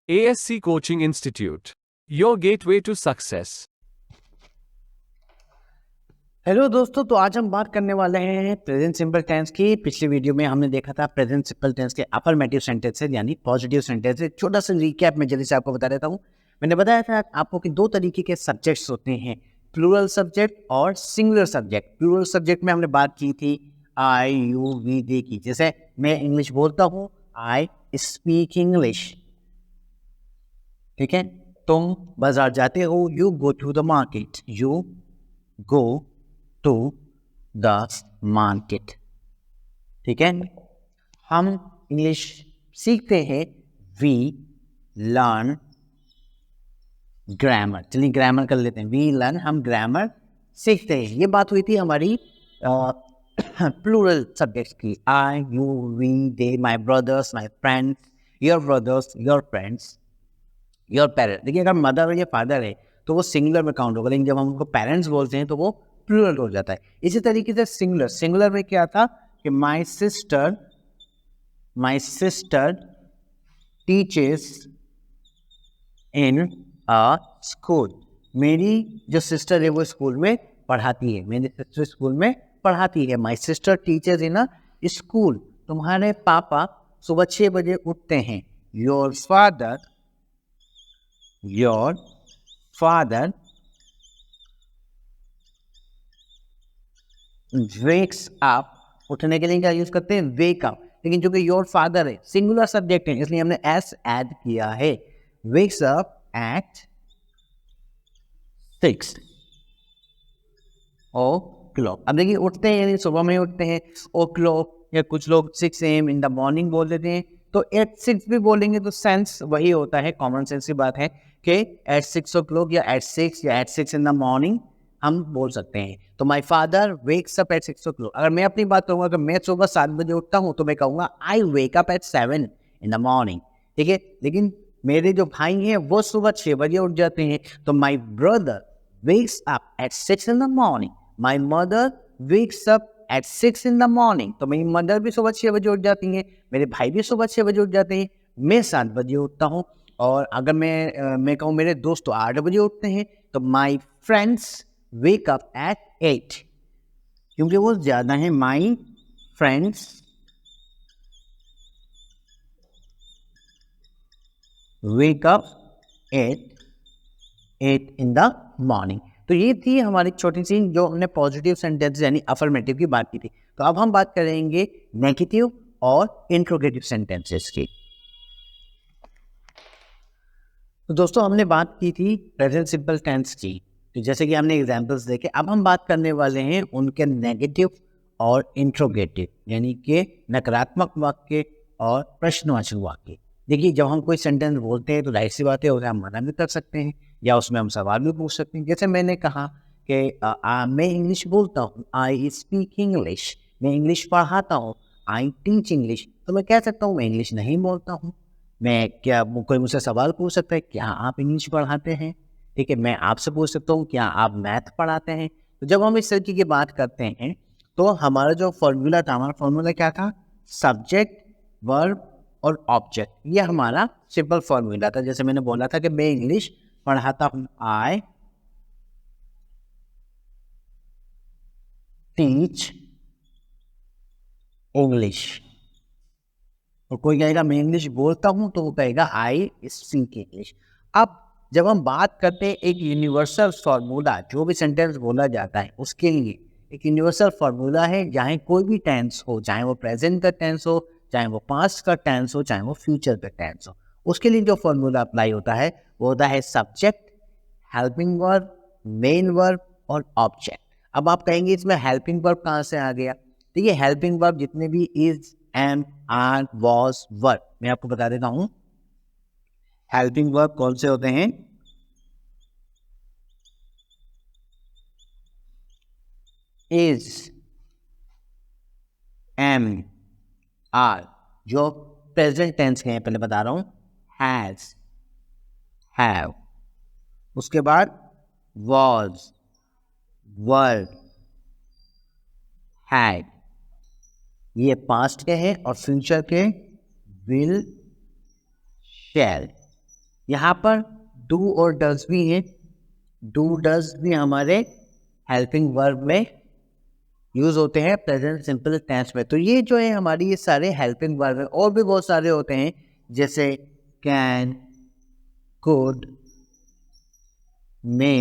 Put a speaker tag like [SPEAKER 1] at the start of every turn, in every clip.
[SPEAKER 1] ASC Coaching Institute, your gateway to success.
[SPEAKER 2] Hello दोस्तों, तो आज हम बात करने वाले हैं प्रेजेंट सिंपल टेंस की। पिछली वीडियो में हमने देखा था प्रेजेंट सिंपल टेंस के अफर्मेटिव सेंटेंसेस यानी पॉजिटिव सेंटेंसेस। छोटा सा रिकैप में जल्दी से आपको बता देता हूँ। मैंने बताया था आपको कि दो तरीके के सब्जेक्ट्स होते हैं, प्लूरल सब्जेक्ट और सिंगुलर सब्जेक्ट। प्लूरल सब्जेक्ट में हमने बात की थी आई यू वी दे की। जैसे मैं इंग्लिश बोलता हूँ, आई स्पीक इंग्लिश, ठीक है। तुम बाजार जाते हो, you go to the market, you go to the market, ठीक है। हम इंग्लिश सीखते हैं, वी लर्न ग्रामर। चलिए ग्रामर कर लेते हैं, वी लर्न, हम ग्रामर सीखते हैं। ये बात हुई थी हमारी प्लूरल सब्जेक्ट्स की, I you we they, my brothers, my friends, your brothers, your friends, your parents. देखिए अगर मदर और ये फादर है तो वो सिंगुलर में काउंट होगा, लेकिन जब हम उनको पेरेंट्स बोलते हैं तो वो प्लूरल हो जाता है। इसी तरीके से सिंगुलर, सिंगुलर में क्या था कि my sister teaches in a school. मेरी जो सिस्टर है वो स्कूल में पढ़ाती है, मेरी सिस्टर स्कूल में पढ़ाती है। My sister teachers in a school. तुम्हारे पापा सुबह 6 बजे उठते हैं। Your father wakes up. उठने के लिए क्या यूज करते हैं, वेक अप। लेकिन जो कि योर फादर है, सिंगुलर सब्जेक्ट है, इसलिए हमने एस ऐड किया है। Wakes up at 6 o'clock। अब देखिए उठते हैं यानी सुबह में उठते हैं, ओ क्लॉक, या कुछ लोग 6 AM इन द मॉर्निंग बोल देते हैं। तो एट 6 भी बोलेंगे तो सेंस वही होता है, कॉमन सेंस की बात है कि एट 6 o'clock या एट 6 या एट 6 इन द मॉर्निंग हम बोल सकते हैं। तो my father wakes up at 6 o'clock। अगर मैं अपनी बात करूंगा, अगर मैं सुबह 7 बजे उठता हूं तो मैं कहूंगा I wake up at 7 in the morning, ठीक है। लेकिन मेरे जो भाई हैं वो सुबह 6 बजे उठ जाते हैं, तो my brother wakes up at 6 in the morning. My mother wakes up at 6 in the morning. तो मेरी मदर भी सुबह 6 बजे उठ जाती हैं, मेरे भाई भी सुबह 6 बजे उठ जाते हैं, मैं 7 बजे उठता हूँ। और अगर मैं कहूँ मेरे दोस्त 8 बजे उठते हैं, तो my friends wake up eight 8, क्योंकि वो ज़्यादा हैं। My friends wake up eight 8 in the morning. तो ये थी हमारी छोटी सी जो हमने पॉजिटिव सेंटेंस यानी अफर्मेटिव की बात की थी। तो अब हम बात करेंगे नेगेटिव और इंट्रोगेटिव सेंटेंसेस की। तो दोस्तों हमने बात की थी प्रेजेंट सिंपल टेंस की, तो जैसे कि हमने एग्जांपल्स देखे। अब हम बात करने वाले हैं उनके नेगेटिव और इंट्रोगेटिव यानी कि नकारात्मक वाक्य और प्रश्नवाचक वाक्य। देखिए जब हम कोई सेंटेंस बोलते हैं तो जाहिर सी बात है उसे हम मना भी कर सकते हैं या उसमें हम सवाल भी पूछ सकते हैं। जैसे मैंने कहा कि मैं इंग्लिश बोलता हूँ, आई स्पीक इंग्लिश। मैं इंग्लिश पढ़ाता हूँ, आई टीच इंग्लिश। तो मैं कह सकता हूँ मैं इंग्लिश नहीं बोलता हूँ। मैं क्या कोई मुझसे सवाल पूछ सकता है, क्या आप इंग्लिश पढ़ाते हैं, ठीक है। मैं आपसे पूछ सकता हूँ क्या आप मैथ पढ़ाते हैं। तो जब हम इस तरीके की बात करते हैं तो हमारा जो फॉर्मूला था, हमारा फॉर्मूला क्या था, सब्जेक्ट, वर्ब और ऑब्जेक्ट। ये हमारा सिंपल फॉर्मूला था। जैसे मैंने बोला था कि मैं इंग्लिश पढ़ाता हूँ, आई टीच इंग्लिश। और कोई कहेगा मैं इंग्लिश बोलता हूं तो वो कहेगा आई स्पीक इंग्लिश। अब जब हम बात करते हैं एक यूनिवर्सल फार्मूला, जो भी सेंटेंस बोला जाता है उसके लिए एक यूनिवर्सल फार्मूला है, चाहे कोई भी टेंस हो, चाहे वो प्रेजेंट का टेंस हो, चाहे वो पास्ट का टेंस हो, चाहे वो फ्यूचर का टेंस हो। उसके लिए जो फार्मूला अप्लाई होता है वो होता है subject, helping verb, main verb और ऑब्जेक्ट। अब आप कहेंगे इसमें हेल्पिंग वर्ब कहाँ से आ गया। देखिए हेल्पिंग वर्ब जितने भी इज, एम, आर, वॉज, वर, मैं आपको बता देता हूं हेल्पिंग वर्ब कौन से होते हैं। इज, एम, आर, जो प्रेजेंट टेंस के हैं पहले बता रहा हूं, हैज, हैव, उसके बाद वॉज, वर, हैड, ये पास्ट के हैं, और फ्यूचर के विल, शैल। यहाँ पर डू और डज भी हैं, डू डज भी हमारे हेल्पिंग वर्ब में यूज होते हैं प्रेजेंट सिंपल टेंस में। तो ये जो है हमारी ये सारे हेल्पिंग वर्ब है, और भी बहुत सारे होते हैं जैसे कैन, कुड, मे,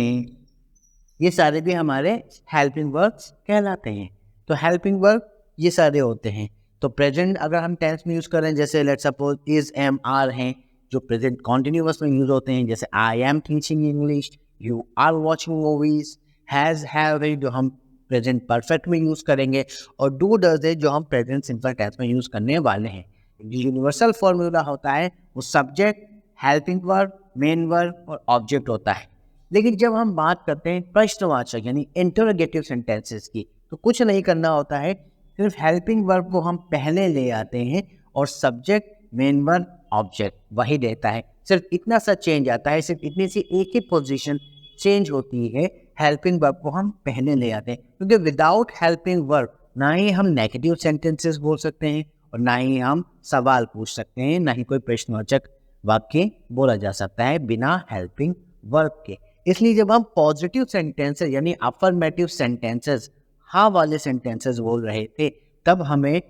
[SPEAKER 2] ये सारे भी हमारे हेल्पिंग वर्ब्स कहलाते हैं। तो हेल्पिंग वर्ब ये सारे होते हैं। तो प्रेजेंट अगर हम टेंस में यूज करें, जैसे let's suppose is, am, are हैं जो प्रेजेंट कॉन्टिन्यूअस में यूज होते हैं, जैसे I am teaching English, you are watching movies, has, have है जो हम प्रेजेंट परफेक्ट में यूज करेंगे, और डू डज है जो हम प्रेजेंट सिंपल टेंस में यूज करने वाले हैं। यूनिवर्सल फॉर्मूला होता है वो subject, helping verb, main verb और ऑब्जेक्ट होता है। लेकिन जब हम बात करते हैं प्रश्नवाचक यानी इंटरोगेटिव सेंटेंसेस की, तो कुछ नहीं करना होता है, सिर्फ हेल्पिंग वर्ब को हम पहले ले आते हैं और सब्जेक्ट, मेन वर्ब, ऑब्जेक्ट वही देता है। सिर्फ इतना सा चेंज आता है, सिर्फ इतनी सी एक ही पोजीशन चेंज होती है, हेल्पिंग वर्ब को हम पहले ले आते हैं। क्योंकि विदाउट हेल्पिंग वर्ब ना ही हम नेगेटिव सेंटेंसेस बोल सकते हैं और ना ही हम सवाल पूछ सकते हैं, ना ही कोई प्रश्नवाचक वाक्य बोला जा सकता है बिना हेल्पिंग वर्ब के। इसलिए जब हम पॉजिटिव सेंटेंसेस यानी अफर्मेटिव सेंटेंसेस, हाँ वाले सेंटेंसेस बोल रहे थे, तब हमें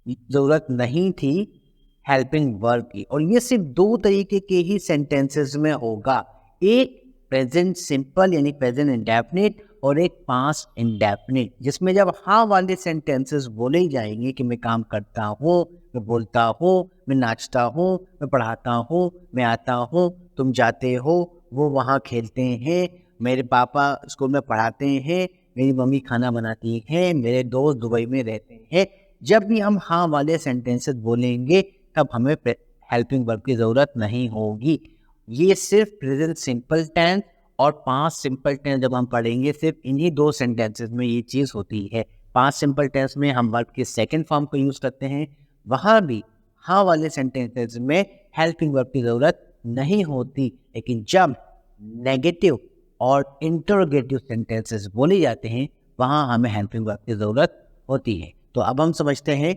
[SPEAKER 2] जरूरत नहीं थी हेल्पिंग वर्ब की। और ये सिर्फ दो तरीके के ही सेंटेंसेस में होगा, एक प्रेजेंट सिंपल यानी प्रेजेंट इंडेफिनिट और एक पास्ट इंडेफिनिट, जिसमें जब हाँ वाले सेंटेंसेस बोले ही जाएंगे कि मैं काम करता हूँ, मैं बोलता हूँ, मैं नाचता हूँ, मैं पढ़ाता हूँ, मैं आता हूँ, तुम जाते हो, वो वहाँ खेलते हैं, मेरे पापा स्कूल में पढ़ाते हैं, मेरी मम्मी खाना बनाती है, मेरे दोस्त दुबई में रहते हैं, जब भी हम हाँ वाले सेंटेंसेस बोलेंगे तब हमें हेल्पिंग वर्ब की ज़रूरत नहीं होगी। ये सिर्फ प्रेजेंट सिंपल टेंस और पास्ट सिंपल टेंस जब हम पढ़ेंगे, सिर्फ इन्हीं दो सेंटेंसेस में ये चीज़ होती है। पास्ट सिंपल टेंस में हम वर्ब के सेकेंड फॉर्म को यूज़ करते हैं, वहाँ भी हाँ वाले सेंटेंसेस में हेल्पिंग वर्ब की ज़रूरत नहीं होती। लेकिन जब नेगेटिव और इंटरोगेटिव सेंटेंसेस बोले जाते हैं वहाँ हमें हेल्पिंग वर्ब की ज़रूरत होती है। तो अब हम समझते हैं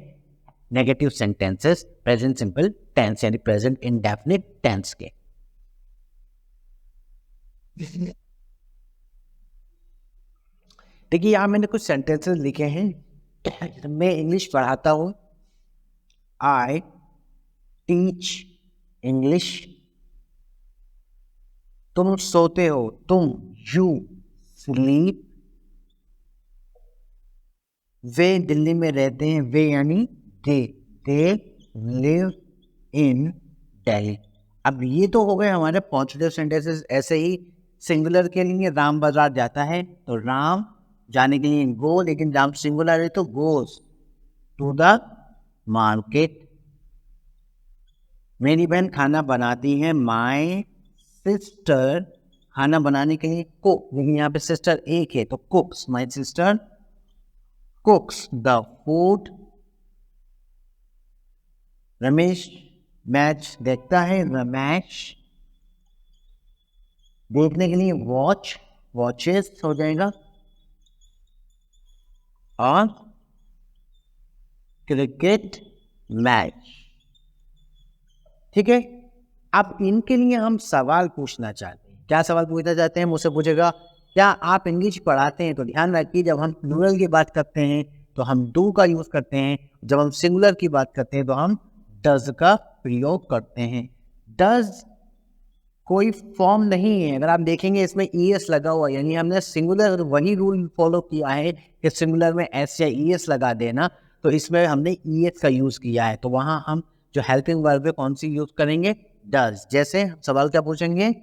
[SPEAKER 2] negative sentences present simple tense यानी प्रेजेंट इंडेफिनिट टेंस के। देखिए यहाँ मैंने कुछ सेंटेंसेस लिखे हैं। मैं इंग्लिश पढ़ाता हूँ, आई टीच इंग्लिश। तुम सोते हो, तुम, यू स्लीप। वे दिल्ली में रहते हैं, वे यानी दे लिव इन दिल्ली। अब ये तो हो गए हमारे पॉजिटिव सेंटेंसेस। ऐसे ही सिंगुलर के लिए राम बाजार जाता है, तो राम जाने के लिए गो, लेकिन राम सिंगुलर है तो गोस टू द मार्केट। मेरी बहन खाना बनाती है, माय सिस्टर खाना बनाने के लिए कुक, लेकिन यहाँ पे सिस्टर एक है तो कुक्स, my sister कुक्स the food. Ramesh match देखता है, रमेश देखने के लिए वॉच, वॉचेस हो जाएगा, और क्रिकेट मैच। ठीक है, अब इनके लिए हम सवाल पूछना चाहते हैं। क्या सवाल पूछना चाहते हैं? मुझसे पूछेगा क्या आप इंग्लिश पढ़ाते हैं? तो ध्यान रखिए, जब हम प्लूरल की बात करते हैं तो हम डू का यूज करते हैं, जब हम सिंगुलर की बात करते हैं तो हम डज का प्रयोग करते हैं। डज कोई फॉर्म नहीं है, अगर आप देखेंगे इसमें ईएस लगा हुआ, यानी हमने सिंगुलर वही रूल फॉलो किया है कि सिंगुलर में एस या ईएस लगा देना, तो इसमें हमने ईएस का यूज किया है। तो वहां हम जो हेल्पिंग वर्ब है कौन सी यूज करेंगे? डज। जैसे सवाल क्या पूछेंगे?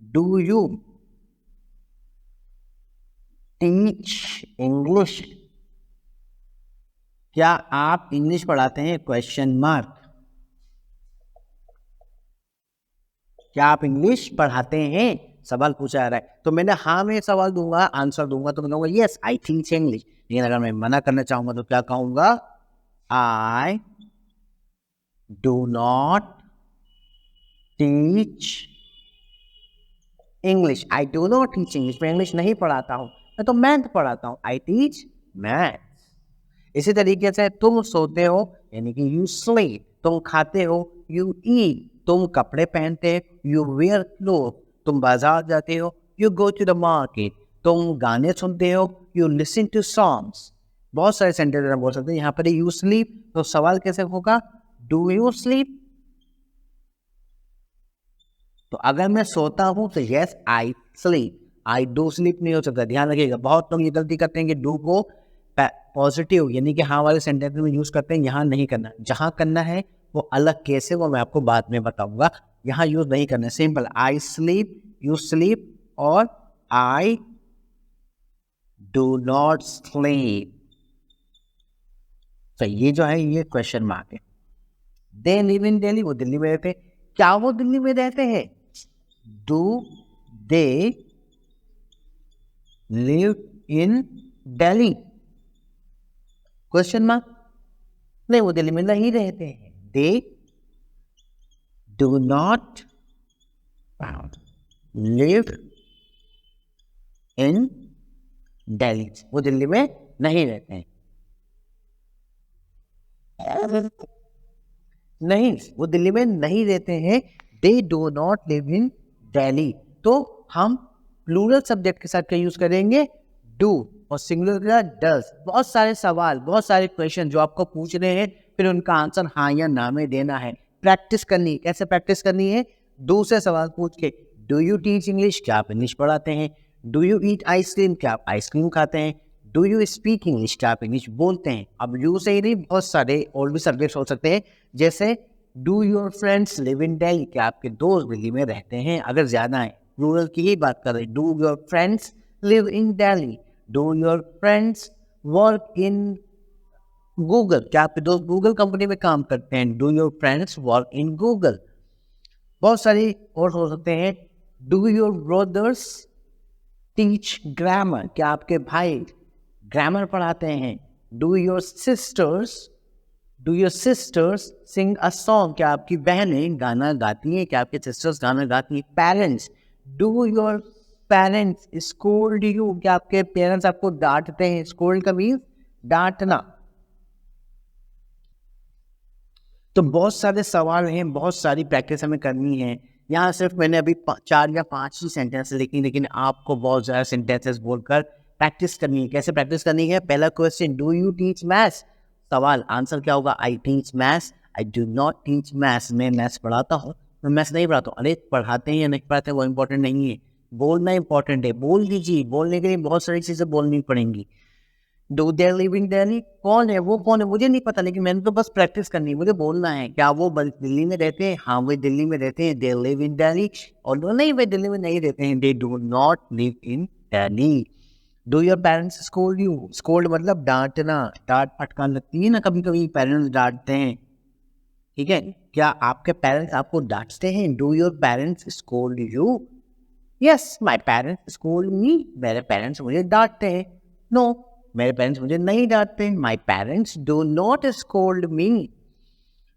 [SPEAKER 2] Do you teach English? क्या आप इंग्लिश पढ़ाते हैं? Question mark. क्या आप इंग्लिश पढ़ाते हैं? सवाल पूछा जा रहा है, तो मैंने हाँ में सवाल दूंगा, आंसर दूंगा तो मैं कहूँगा यस आई टीच इंग्लिश। लेकिन अगर मैं मना करना चाहूंगा तो क्या कहूंगा? I do not teach English. I do not teach English, मैं इंग्लिश नहीं पढ़ाता हूँ, मैं तो मैथ पढ़ाता हूँ। I teach math. इसी तरीके से तुम सोते हो यानी कि यू स्लीप, तुम खाते हो यू ईट, तुम कपड़े पहनते हो, यू वेयर क्लोथ, तुम बाजार जाते हो, you go to the market, तुम गाने सुनते हो, यू लिसन टू सॉन्ग्स। बहुत सारे सेंटेंस बोल सकते हैं। यहाँ पर यू स्लीप, तो सवाल कैसे होगा, डू यू स्लीप। तो अगर मैं सोता हूं तो yes I sleep, I do sleep नहीं हो सकता। ध्यान रखिएगा, बहुत लोग ये गलती करते हैं कि डू को पॉजिटिव यानी कि हाँ वाले सेंटेंस में यूज करते हैं। यहाँ नहीं करना, जहां करना है वो अलग केस है, वो मैं आपको बाद में बताऊंगा। यहाँ यूज नहीं करना। Simple, I sleep, you sleep और आई डू नॉट स्लीप। तो ये जो है ये क्वेश्चन मार्क है। दे लिव इन दिल्ली, वो दिल्ली में रहते हैं। क्या वो दिल्ली में रहते हैं, do they live in Delhi, question mark. नहीं, वो दिल्ली में नहीं रहते हैं। They do not live in Delhi, वो दिल्ली में नहीं रहते हैं। नहीं, वो दिल्ली में नहीं रहते हैं। They do not live in Delhi. तो हम प्लूरल सब्जेक्ट के साथ क्या यूज करेंगे, डू, और सिंगुलर के साथ डज। बहुत सारे सवाल, बहुत सारे क्वेश्चन जो आपको पूछ रहे हैं, फिर उनका आंसर हाँ या ना में देना है। प्रैक्टिस करनी, कैसे प्रैक्टिस करनी है, दूसरे सवाल पूछ के, डू यू टीच इंग्लिश, क्या आप इंग्लिश पढ़ाते हैं। डू यू ईट आइसक्रीम, क्या आप आइसक्रीम खाते हैं। डू यू स्पीक इंग्लिश, क्या आप इंग्लिश बोलते हैं। अब यू से ही नहीं, बहुत सारे और भी सब्जेक्ट्स हो सकते हैं, जैसे do your friends live in Delhi, क्या आपके दोस्त दिल्ली में रहते हैं। अगर ज्यादा है, रूरल की ही बात कर रहे हैं, do your friends live in Delhi. Do your friends work in Google, क्या आपके दोस्त गूगल कंपनी में काम करते हैं। Do your friends work in Google. बहुत सारी और हो सकते हैं। Do your brothers teach grammar, क्या आपके भाई ग्रामर पढ़ाते हैं। Do your sisters sing a song, क्या आपकी बहनें गाना गाती हैं, क्या आपके सिस्टर्स गाना गाती हैं। Parents, do your parents scold you, क्या आपके पेरेंट्स आपको डांटते हैं। स्कोल्ड का मीन्स डांटना। तो बहुत सारे सवाल हैं, बहुत सारी प्रैक्टिस हमें करनी है। यहाँ सिर्फ मैंने अभी 4 या 5 ही सेंटेंस लिखी, लेकिन आपको बहुत ज़्यादा सेंटेंसेस बोलकर प्रैक्टिस करनी है। कैसे प्रैक्टिस करनी है, पहला question, do you teach maths, सवाल आंसर क्या होगा, I teach maths, I do not teach maths, मैं मैथ्स पढ़ाता हूँ, मैं मैथ्स नहीं पढ़ाता हूँ। अरे पढ़ाते हैं या नहीं पढ़ाते वो इंपॉर्टेंट नहीं है, बोलना इंपॉर्टेंट है। बोल दीजिए, बोलने के लिए बहुत सारी चीज़ें बोलनी पड़ेंगी। Do they live in Delhi, कौन है वो, कौन है मुझे नहीं पता, लेकिन मैंने तो बस प्रैक्टिस करनी है, मुझे बोलना है। क्या वो दिल्ली में रहते हैं, हाँ वे दिल्ली में रहते हैं, दे लिव इन दिल्ली। और नहीं, वे दिल्ली में नहीं रहते हैं, they do not live in Delhi. Do your parents scold you, scold मतलब डांटना, डांट फटकार लगती है ना, कभी कभी पेरेंट्स डांटते हैं, ठीक है। क्या आपके पेरेंट्स आपको डांटते हैं, do your parents scold you. Yes my parents scold मी, मेरे पेरेंट्स मुझे डांटते हैं। नो, मेरे पेरेंट्स मुझे नहीं डांटते। My parents do not scold me.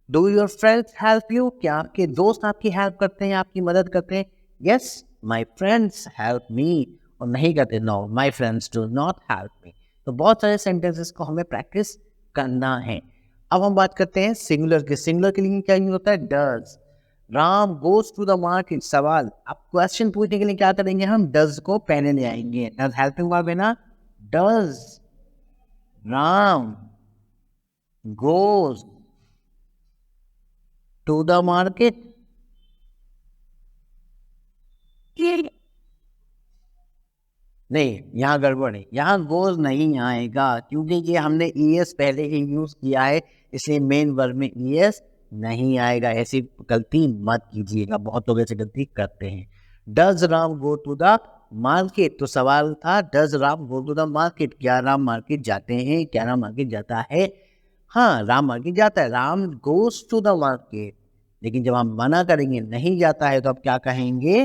[SPEAKER 2] Do your friends help you, क्या आपके दोस्त आपकी हेल्प करते हैं, आपकी मदद करते हैं। Yes my friends help me. और नहीं करते, know my friends do not help me. तो बहुत सारे सेंटेंसेस को हमें प्रैक्टिस करना है। अब हम बात करते हैं सिंगुलर के। सिंगुलर के लिए क्या यूज होता है, does. Ram goes to the market, सवाल, अब क्वेश्चन पूछने के लिए क्या करेंगे, हम डज को पहले ले आएंगे। डज हेल्पिंग वर्ब है ना, does Ram goes to the market. नहीं, यहाँ गड़बड़ है, यहाँ गोज नहीं आएगा, क्योंकि ये हमने ईएस पहले ही यूज किया है, इसलिए मेन वर्ब में ईएस नहीं आएगा। ऐसी गलती मत कीजिएगा, बहुत लोग ऐसी गलती करते हैं। Does Ram go to the market, तो सवाल था does Ram go to the market, क्या राम मार्केट जाते हैं, क्या राम मार्केट जाता है। हाँ, राम मार्केट जाता है, Ram goes to the market. लेकिन जब हम मना करेंगे नहीं जाता है, तो आप क्या कहेंगे,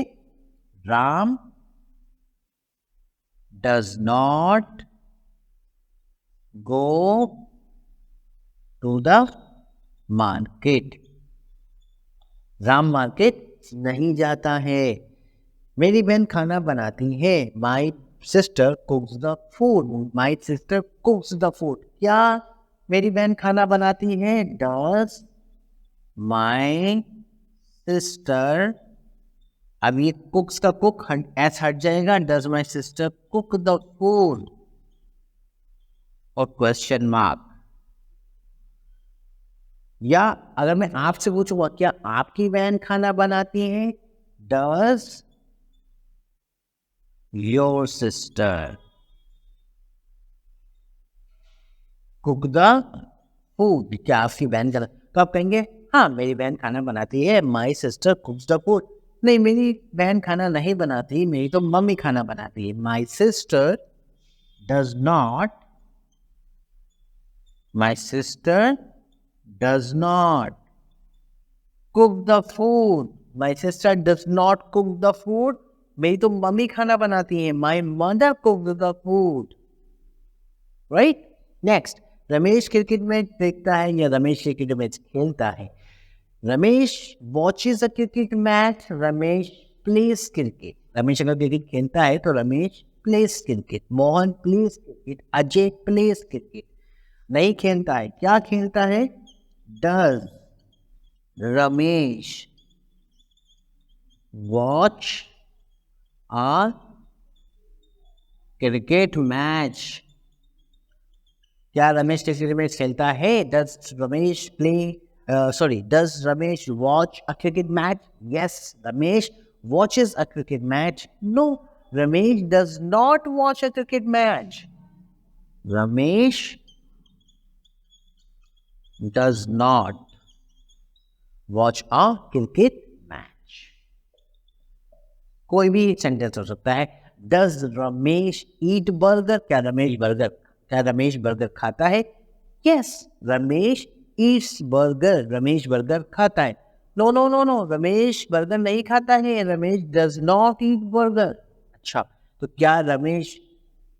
[SPEAKER 2] Ram does not go to the market, Ram market नहीं जाता है। मेरी बहन खाना बनाती है, my sister कुक्स the food, my sister कुक्स the food, क्या मेरी बहन खाना बनाती है, डज माई सिस्टर, अब ये कुक्स का कुक एस हट जाएगा, does my sister cook the food, और क्वेश्चन मार्क। या अगर मैं आपसे पूछूंगा क्या आपकी बहन खाना बनाती है, does your sister cook the food, क्या आपकी बहन खाना, तो आप कहेंगे हाँ मेरी बहन खाना बनाती है, माई सिस्टर कुक्स द फूड। नहीं, मेरी बहन खाना नहीं बनाती, मेरी तो मम्मी खाना बनाती है। My sister does not, my sister does not cook the food. My sister does not cook the food. मेरी तो मम्मी खाना बनाती है। My mother cooks the food. Right? Next, Ramesh cricket match देखता है या रमेश क्रिकेट मैच खेलता है। Ramesh watches a cricket match. Ramesh plays cricket. Ramesh अगर क्रिकेट खेलता है तो Ramesh plays cricket. Mohan plays cricket. Ajay plays cricket. नहीं खेलता है, क्या खेलता है? Does Ramesh watch a cricket match? क्या रमेश क्रिकेट मैच खेलता है? Does Ramesh does Ramesh watch a cricket match? Yes, Ramesh watches a cricket match. No, Ramesh does not watch a cricket match. Ramesh does not watch a cricket match. कोई भी sentence हो सकता है। Does Ramesh eat burger? क्या Ramesh burger खाता है? Yes, Ramesh eats burger. Ramesh burger खाता है। No, रमेश बर्गर नहीं खाता है। Ramesh does not eat burger. अच्छा, तो क्या रमेश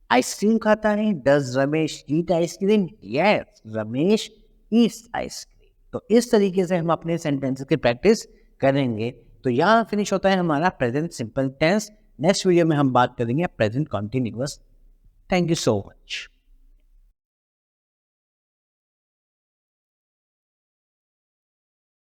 [SPEAKER 2] आइसक्रीम खाता है? Does Ramesh eat ice cream? Yes, Ramesh eats ice cream. तो इस तरीके से हम अपने सेंटेंसेस की प्रैक्टिस करेंगे। तो यहाँ फिनिश होता है हमारा present simple tense. Next video में हम बात करेंगे present continuous. Thank you so much.